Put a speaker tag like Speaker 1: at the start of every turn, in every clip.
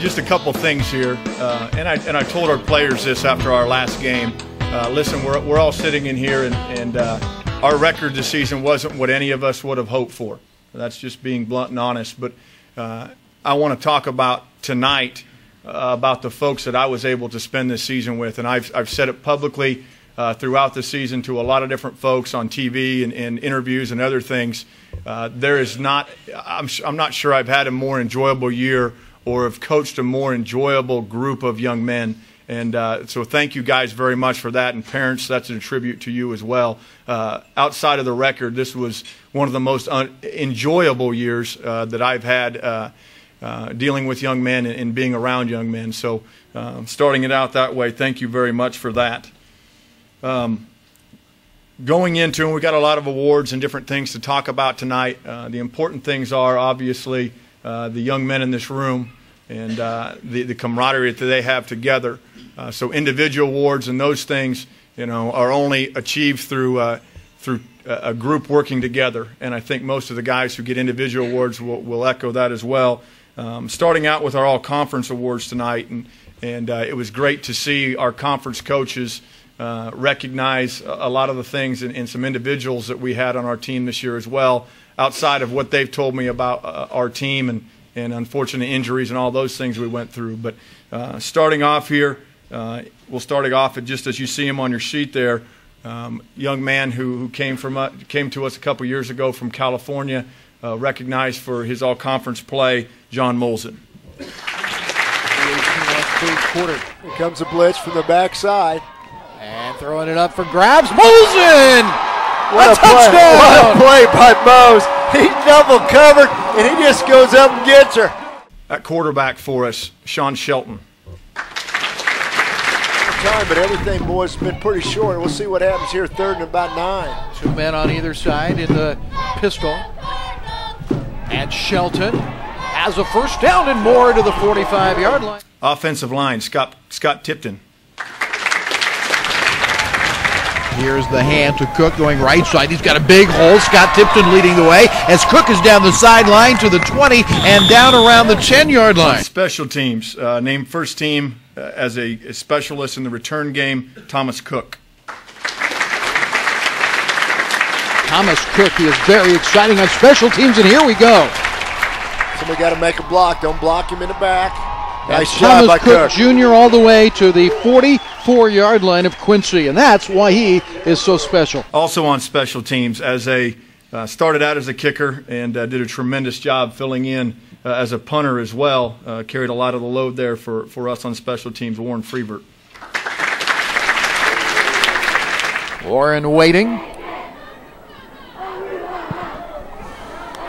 Speaker 1: Just a couple things here, and I told our players this after our last game. Listen, we're all sitting in here, and our record this season wasn't what any of us would have hoped for. That's just being blunt and honest. But I want to talk about tonight about the folks that I was able to spend this season with, and I've said it publicly throughout the season to a lot of different folks on TV and interviews and other things. There is not. I'm not sure I've had a more enjoyable year or have coached a more enjoyable group of young men. And so thank you guys very much for that. And parents, that's a tribute to you as well. Outside of the record, this was one of the most enjoyable years that I've had dealing with young men and being around young men. So starting it out that way, thank you very much for that. Going into, and we got a lot of awards and different things to talk about tonight. The important things are obviously the young men in this room and the camaraderie that they have together. So individual awards and those things, are only achieved through a group working together. And I think most of the guys who get individual awards will echo that as well. Starting out with our all-conference awards tonight, and it was great to see our conference coaches recognize a lot of the things and some individuals that we had on our team this year as well, outside of what they've told me about our team and unfortunate injuries and all those things we went through. But starting off here, we'll start it off just as you see him on your sheet there. Young man who came to us a couple years ago from California, recognized for his all-conference play, John Molson.
Speaker 2: Here comes a blitz from the backside.
Speaker 3: And throwing it up for grabs, Molson!
Speaker 2: What a touchdown! What a play by Mose. He double covered, and he just goes up and gets her.
Speaker 1: At quarterback for us, Sean Shelton.
Speaker 2: Time, but everything, boys, has been pretty short. We'll see what happens here, third and about 9.
Speaker 3: 2 men on either side in the pistol. And Shelton has a first down and more to the 45-yard line.
Speaker 1: Offensive line, Scott Tipton.
Speaker 3: Here's the hand to Cook going right side. He's got a big hole. Scott Tipton leading the way as Cook is down the sideline to the 20 and down around the 10-yard line.
Speaker 1: Special teams, named first team as a specialist in the return game, Thomas Cook.
Speaker 3: Thomas Cook, he is very exciting on special teams, and here we go.
Speaker 2: Somebody got to make a block. Don't block him in the back. Nice
Speaker 3: job
Speaker 2: by
Speaker 3: Cook Jr. all the way to the 44-yard line of Quincy, and that's why he is so special.
Speaker 1: Also on special teams, started out as a kicker and did a tremendous job filling in as a punter as well. Carried a lot of the load there for us on special teams, Warren Freebert.
Speaker 3: Warren waiting.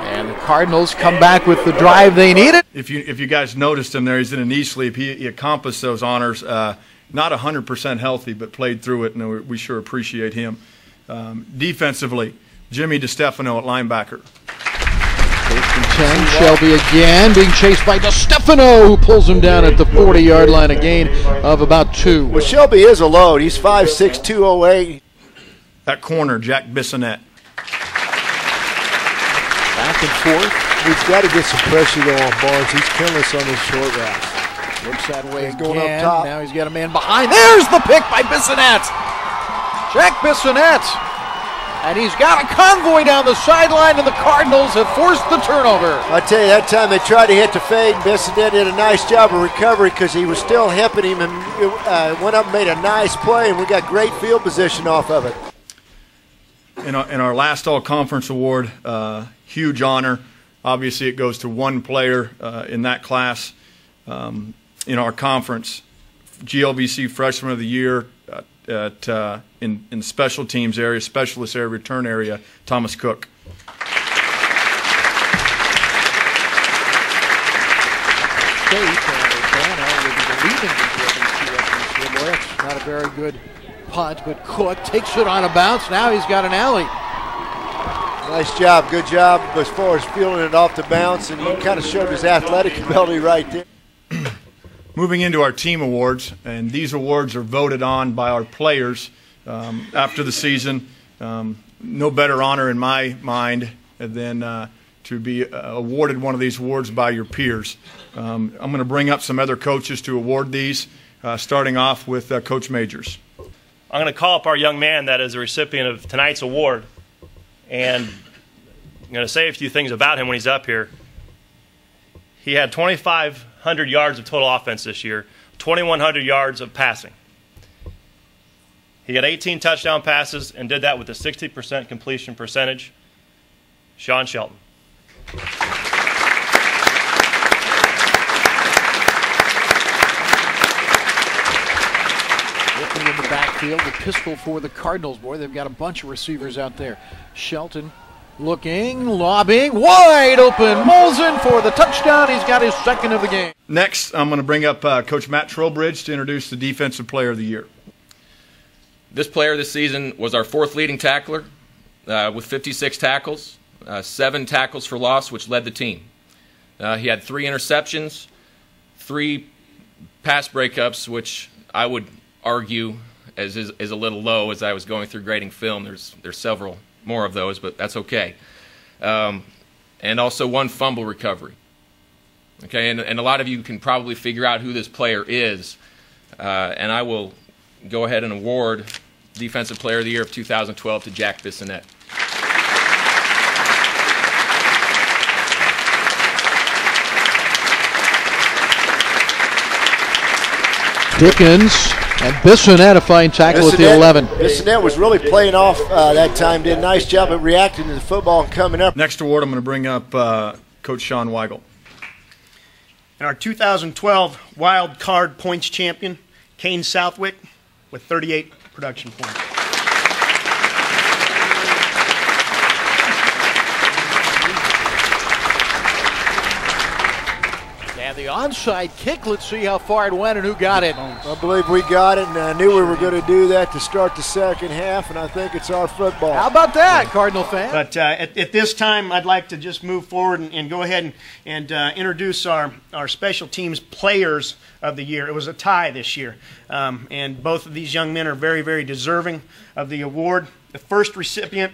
Speaker 3: And the Cardinals come back with the drive they needed.
Speaker 1: If you guys noticed him there, he's in a knee sleep. He accomplished those honors. Not 100% healthy, but played through it, and we sure appreciate him. Defensively, Jimmy DeStefano at linebacker.
Speaker 3: 10, Shelby again being chased by DeStefano, who pulls him down at the 40-yard line, a gain of about 2.
Speaker 2: Well, Shelby is a load. He's 5'6", 208.
Speaker 1: At corner, Jack Bissonette.
Speaker 3: Back and forth.
Speaker 2: We've got to get some pressure though on Barnes. He's killing us on his short routes.
Speaker 3: Looks that way.
Speaker 2: He's going up top.
Speaker 3: Now he's got a man behind. There's the pick by Bissonette. Jack Bissonette. And he's got a convoy down the sideline, and the Cardinals have forced the turnover.
Speaker 2: I tell you, that time they tried to hit the fade, and Bissonette did a nice job of recovery because he was still hipping him and went up and made a nice play, and we got great field position off of it.
Speaker 1: In our last all-conference award, huge honor. Obviously, it goes to one player in that class in our conference. GLVC Freshman of the Year in the special teams area, specialist area, return area, Thomas Cook.
Speaker 3: That's not a very good punt, but Cook takes it on a bounce. Now he's got an alley.
Speaker 2: Nice job, good job as far as feeling it off the bounce, and he kind of showed his athletic ability right there.
Speaker 1: Moving into our team awards, and these awards are voted on by our players after the season. No better honor in my mind and then to be awarded one of these awards by your peers. I'm going to bring up some other coaches to award these, starting off with Coach Majors.
Speaker 4: I'm going to call up our young man that is the recipient of tonight's award, and I'm going to say a few things about him when he's up here. He had 2,500 yards of total offense this year, 2,100 yards of passing. He got 18 touchdown passes and did that with a 60% completion percentage. Sean Shelton.
Speaker 3: Looking in the backfield, the pistol for the Cardinals. Boy, they've got a bunch of receivers out there. Shelton looking, lobbing, wide open. Molson for the touchdown. He's got his second of the game.
Speaker 1: Next, I'm going to bring up Coach Matt Trowbridge to introduce the Defensive Player of the Year.
Speaker 5: This player this season was our fourth leading tackler with 56 tackles, 7 tackles for loss, which led the team. He had 3 interceptions, 3 pass breakups, which I would argue is a little low as I was going through grading film. There's several more of those, but that's okay. And also 1 fumble recovery. Okay, and a lot of you can probably figure out who this player is, and I will go ahead and award Defensive Player of the Year of 2012 to Jack Bissonette.
Speaker 3: Dickens and Bissonette a fine tackle at the 11.
Speaker 2: Bissonette was really playing off that time, did a nice job of reacting to the football and coming up.
Speaker 1: Next award, I'm going to bring up Coach Sean Weigel.
Speaker 6: And our 2012 Wild Card Points champion, Kane Southwick, with 38 production points.
Speaker 3: And the onside kick, let's see how far it went and who got it.
Speaker 2: I believe we got it, and I knew we were going to do that to start the second half, and I think it's our football.
Speaker 3: How about that, Cardinal fan?
Speaker 6: But at this time, I'd like to just move forward and go ahead and introduce our special teams players of the year. It was a tie this year, and both of these young men are very, very deserving of the award. The first recipient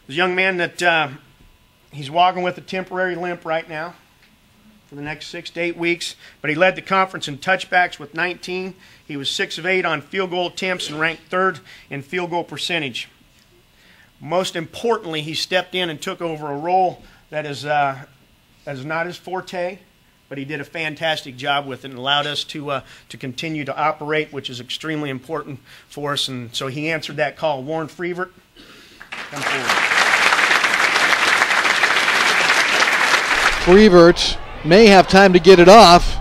Speaker 6: was a young man that he's walking with a temporary limp right now for the next 6 to 8 weeks, but he led the conference in touchbacks with 19. He was 6 of 8 on field goal attempts and ranked 3rd in field goal percentage. Most importantly, he stepped in and took over a role that is not his forte, but he did a fantastic job with it and allowed us to continue to operate, which is extremely important for us. And so he answered that call. Warren Freevert, come forward.
Speaker 3: Freevert may have time to get it off,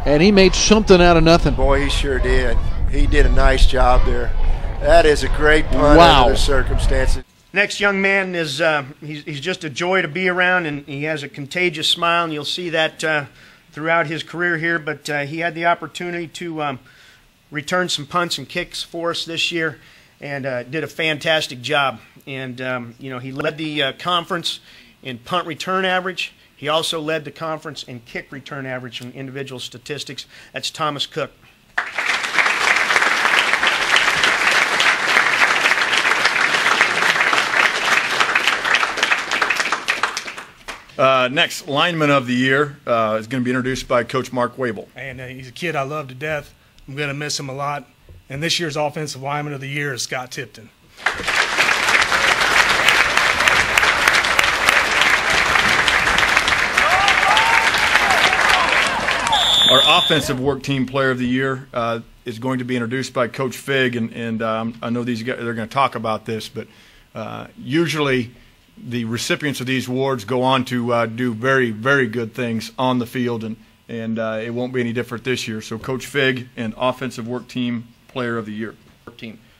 Speaker 3: and he made something out of nothing.
Speaker 2: Boy, he sure did. He did a nice job there. That is a great punt under the circumstances.
Speaker 6: Next young man is he's just a joy to be around, and he has a contagious smile, and you'll see that throughout his career here. But he had the opportunity to return some punts and kicks for us this year, and did a fantastic job. And he led the conference in punt return average. He also led the conference in kick return average from individual statistics. That's Thomas Cook.
Speaker 1: Next, Lineman of the Year is going to be introduced by Coach Mark Wabel.
Speaker 7: And he's a kid I love to death. I'm going to miss him a lot. And this year's Offensive Lineman of the Year is Scott Tipton.
Speaker 1: Our Offensive Work Team Player of the Year is going to be introduced by Coach Fig, and I know these guys, they're going to talk about this, but usually the recipients of these awards go on to do very, very good things on the field, and it won't be any different this year. So Coach Fig and Offensive Work Team Player of the Year.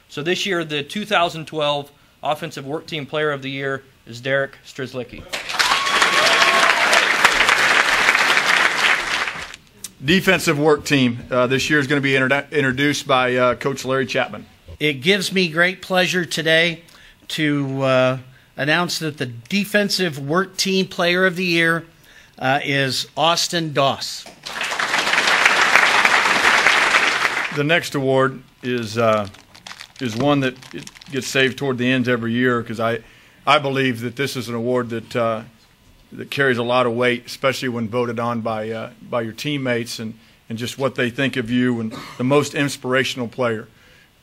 Speaker 8: So this year, the 2012 Offensive Work Team Player of the Year is Derek Strzelecki.
Speaker 1: Defensive Work Team this year is going to be introduced by Coach Larry Chapman.
Speaker 9: It gives me great pleasure today to announce that the Defensive Work Team Player of the Year is Austin Doss.
Speaker 1: The next award is one that gets saved toward the end every year because I I believe that this is an award that carries a lot of weight, especially when voted on by your teammates and just what they think of you and the most inspirational player.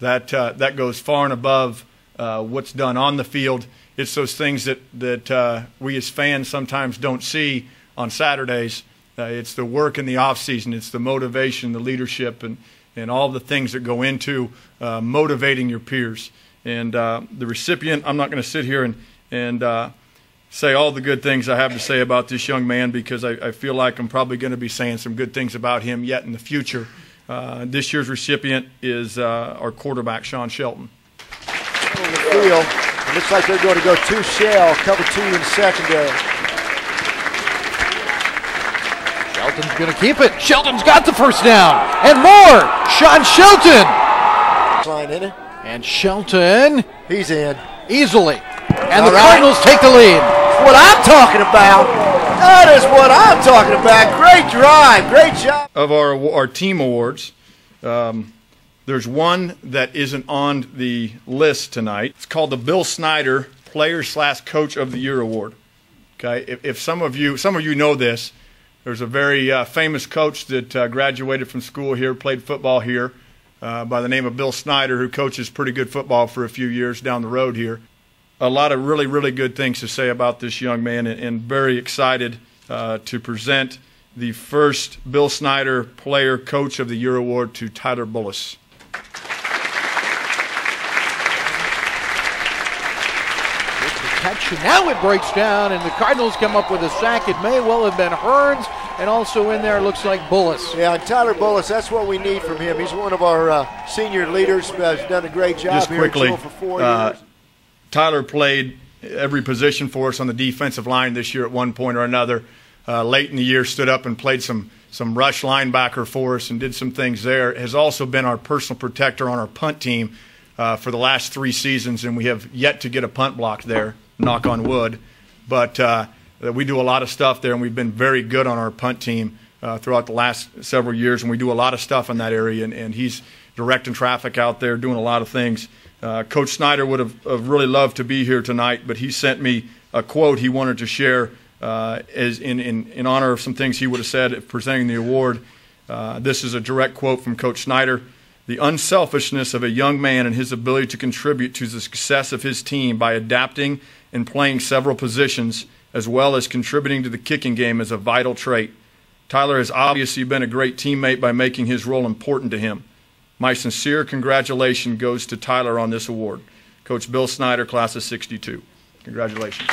Speaker 1: That goes far and above what's done on the field. It's those things that we as fans sometimes don't see on Saturdays. It's the work in the off season. It's the motivation, the leadership, and all the things that go into motivating your peers. And the recipient, I'm not going to sit here and say all the good things I have to say about this young man, because I feel like I'm probably going to be saying some good things about him yet in the future. This year's recipient is our quarterback, Sean Shelton.
Speaker 2: On the field, it looks like they're going to go 2 shell, cover 2 in the secondary.
Speaker 3: Shelton's going to keep it. Shelton's got the first down. And more. Sean Shelton.
Speaker 2: Line in it.
Speaker 3: And Shelton.
Speaker 2: He's in.
Speaker 3: Easily. And the Cardinals take the lead.
Speaker 2: That's what I'm talking about. That is what I'm talking about. Great drive. Great job.
Speaker 1: Of our team awards, there's one that isn't on the list tonight. It's called the Bill Snyder Player/Coach of the Year Award. Okay, if some of you know this, there's a very famous coach that graduated from school here, played football here, by the name of Bill Snyder, who coaches pretty good football for a few years down the road here. A lot of really, really good things to say about this young man, and very excited to present the first Bill Snyder Player Coach of the Year Award to Tyler Bullis.
Speaker 3: Catch, and now it breaks down, and the Cardinals come up with a sack. It may well have been Hearns, and also in there looks like Bullis.
Speaker 2: Yeah, and Tyler Bullis, that's what we need from him. He's one of our senior leaders, has done a great job
Speaker 1: Just
Speaker 2: here
Speaker 1: quickly,
Speaker 2: for 4 years.
Speaker 1: Tyler played every position for us on the defensive line this year at one point or another. Late in the year, stood up and played some rush linebacker for us and did some things there. Has also been our personal protector on our punt team for the last 3 seasons, and we have yet to get a punt block there, knock on wood. But we do a lot of stuff there, and we've been very good on our punt team throughout the last several years, and we do a lot of stuff in that area, and he's directing traffic out there, doing a lot of things. Coach Snyder would have really loved to be here tonight, but he sent me a quote he wanted to share as in honor of some things he would have said if presenting the award. This is a direct quote from Coach Snyder. "The unselfishness of a young man and his ability to contribute to the success of his team by adapting and playing several positions, as well as contributing to the kicking game, is a vital trait. Tyler has obviously been a great teammate by making his role important to him. My sincere congratulations goes to Tyler on this award." Coach Bill Snyder, class of '62. Congratulations.